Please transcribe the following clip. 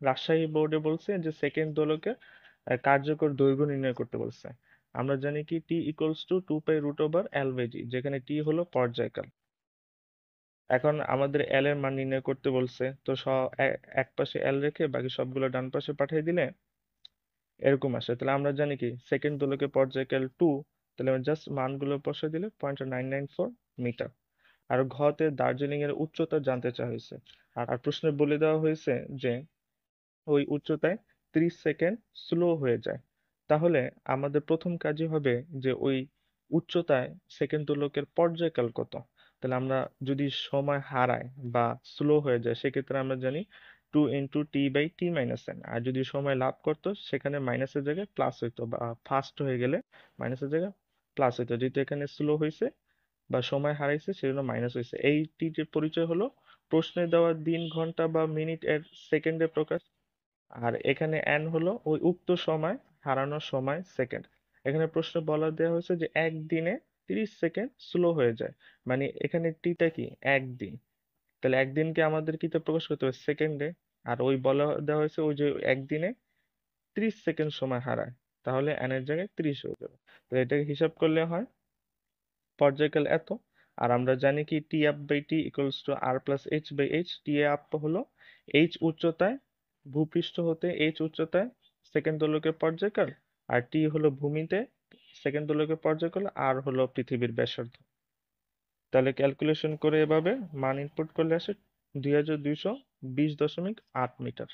রাজশাহী বোর্ডে বলছে যে সেকেন্ড দোলকের কার্যকর দৈর্ঘ্য নির্ণয় করতে বলছে। আমরা জানি কি T equals to 2 pi root over L by G, যেখানে টি হলো পর্যায়কাল। এখন আমাদের এল এর মান নির্ণয় করতে বলছে, তো এক পাশে এল রেখে বাকি সবগুলো ডান পাশে পাঠিয়ে দিলে এরকম আসে। তাহলে আমরা জানি কি সেকেন্ড দোলকের পর্যায়কাল 2, তাহলে আমরা জাস্ট মানগুলো বসে দিলে 0.994 মিটার। আর ঘতে দার্জিলিং এর উচ্চতা জানতে চাওয়া হয়েছে। আর প্রশ্নে বলে দেওয়া হয়েছে যে ওই উচ্চতায় 30 সেকেন্ড স্লো হয়ে যায়। তাহলে আমাদের প্রথম কাজই হবে যে ওই উচ্চতায় সেকেন্ড দোলকের পর্যায়কাল কত। তাহলে আমরা যদি সময় হারায় বা স্লো হয়ে যায় সেক্ষেত্রে আমরা জানি 2 × টি/t - n। আর যদি সময় লাভ করতো সেখানে মাইনাসের জায়গায় প্লাস হইতো, বা ফাস্ট হয়ে গেলে মাইনাসের জায়গায় প্লাস হইতো। যেহেতু এখানে স্লো হয়েছে বা সময় হারাইছে সেজন্য মাইনাস হয়েছে। এই টির পরিচয় হলো প্রশ্নে দেওয়া দিন, ঘন্টা বা মিনিট এর সেকেন্ডে প্রকাশ। আর এখানে এন হলো ওই উক্ত সময় হারানোর সময় সেকেন্ড। এখানে প্রশ্ন বলা দেওয়া হয়েছে যে একদিনে 30 সেকেন্ড স্লো হয়ে যায়, মানে এখানে টিটা কি একদিন। তাহলে একদিনকে আমাদের কিতে প্রকাশ করতে হবে সেকেন্ডে। আর ওই বলা দেওয়া হয়েছে ওই যে একদিনে 30 সেকেন্ড সময় হারায়, তাহলে এন এর জায়গায় 30 হয়ে যাবে। তো এটাকে হিসাব করলে হয় পর্যায়কাল এত। আর আমরা জানি কি T up by T equals to R plus H by H. T up হলো এইচ উচ্চতায়, ভূপৃষ্ঠ হতে এইচ উচ্চতায় সেকেন্ড দোলকের পর্যায়কাল, আর টি হলো ভূমিতে সেকেন্ড দোলকের পর্যায়কাল, আর হলো পৃথিবীর ব্যাসার্ধ। তাহলে ক্যালকুলেশন করে এভাবে মান ইনপুট করলে আসে 2220.8 মিটার।